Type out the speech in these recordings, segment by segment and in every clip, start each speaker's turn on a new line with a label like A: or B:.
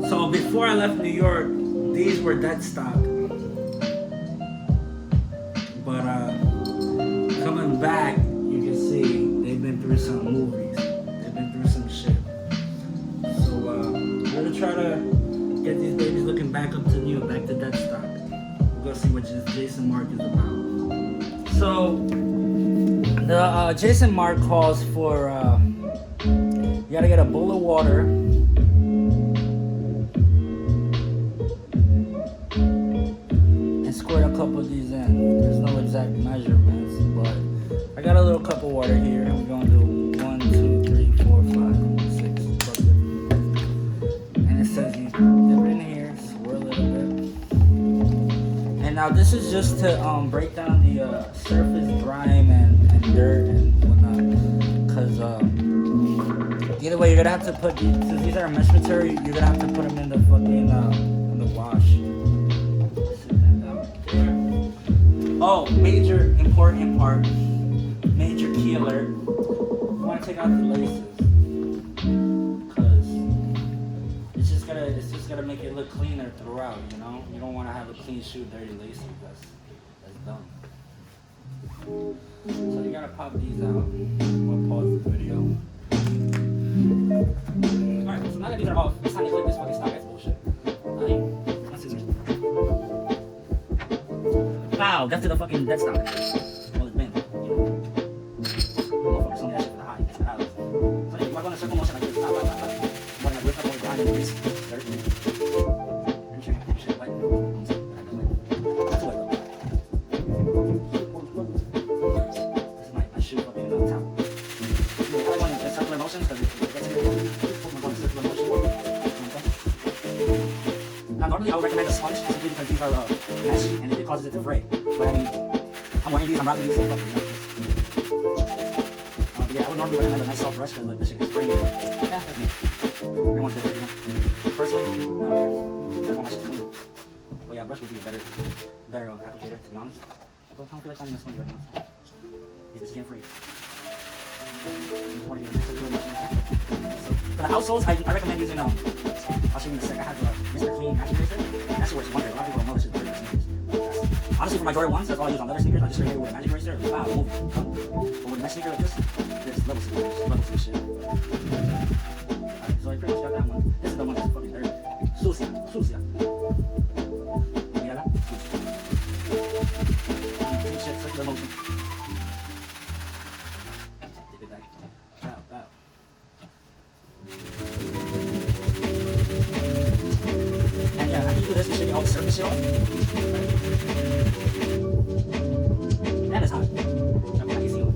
A: So before I left New York, these were dead stock. But coming back, you can see they've been through some movies. They've been through some shit. So we're gonna try to get these babies looking back up to new, back to dead stock. We're gonna see what Jason Mark is about. So the Jason Mark calls for you gotta get a bowl of water. Squirt a couple of these in. There's no exact measurements, but I got a little cup of water here, and we're gonna do 1, 2, 3, 4, 5, 6 bucket. And it says you dip it in here, swirl a little bit. And now this is just to break down the surface grime and dirt and whatnot. Cause either way, you're gonna have to put since these are mesh material, you're gonna have to put them in the fucking in the wash. Oh, major important part, major key alert. You want to take out the laces, cause it's just gonna make it look cleaner throughout. You know, you don't want to have a clean shoe, dirty laces. That's dumb. So you gotta pop these out. I'm gonna pause the video. All right, so now that these are off, it's time to click this fucking stock. That's bullshit. That's scissors. Wow, got to the fucking dead stock. Well, it's been. Motherfucker, some of that shit for the high. It's for hours. So you walk on a circle motion like this. Stop. You're gonna whip up all the grind and grease. Dirt. And shit wet. That's wet though. This is my shoe fucking on top. I like one in circular motions because it gets in there. I'm going to circular motion. Now, normally I would recommend a sponge simply because these are mesh and it causes it to fray. But I mean, I'm wearing these, I'm rocking these, so fuck me. But yeah, I would normally recommend a nice soft brush because this shit is spraying. Yeah, that's me. Everyone's different, you know. Personally, I don't want my shit clean. But yeah, brush would be a better applicator, to be honest. But I don't feel like finding a sponge right now. It's skin free. So, for the outsoles, I recommend using I'll show you in a sec. I have Mr. Clean Magic Eraser. That shit works wonders. A lot of people don't know this shit dirty sneakers. Honestly, for my Jordan 1s, that's all I use on leather sneakers. I just straight here with a Magic Eraser. Wow, move. But with a mesh sneaker like this, there's levels to this shit. Alright, so I pretty much got that one. This is the one that's fucking dirty. Sucia. Mírala. Shit, circular motion. Dip it back. Bow. And yeah, after you do this, you should get all the surface shit off. That is hot. I can see it.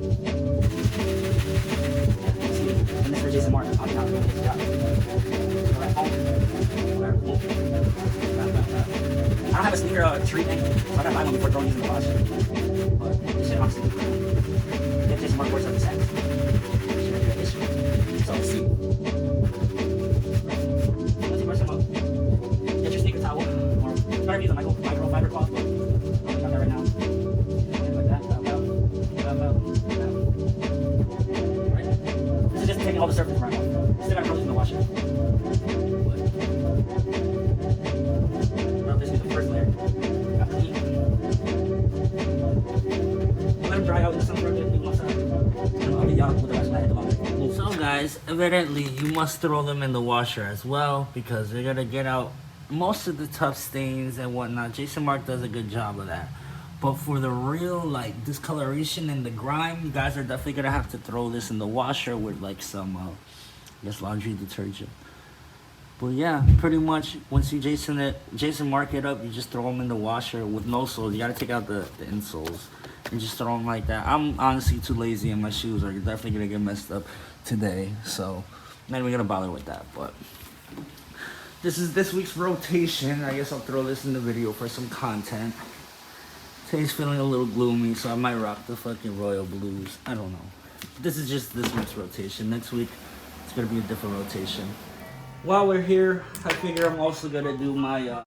A: And this is for Jason Mark. I'll be out. I don't have a sneaker treatment, so I gotta buy one before throwing these in the wash. But this shit honestly looks good. If Jason Mark works out the sex, it should be an issue. So let's see. Once you brush them up, get your sneaker towel, or try to use a microfiber cloth. But I'm got that right now. Like that. Right? This is just taking all the surface right off. Still gotta throw these in the washer. This is the first layer. Got the heat. Let them dry out in the sun for a bit. I'll be young with the rest of my head longer. So guys, evidently you must throw them in the washer as well because they're gonna get out most of the tough stains and whatnot. Jason Mark does a good job of that. But for the real like discoloration and the grime, you guys are definitely gonna have to throw this in the washer with like some I guess laundry detergent. But yeah, pretty much once you Jason Mark it up, you just throw them in the washer with no soles. You gotta take out the insoles and just throw them like that. I'm honestly too lazy and my shoes are definitely gonna get messed up today. So not even gonna bother with that. But this is this week's rotation. I guess I'll throw this in the video for some content. Today's feeling a little gloomy, so I might rock the fucking royal blues. I don't know. This is just this week's rotation. Next week, it's gonna be a different rotation. While we're here, I figure I'm also gonna do my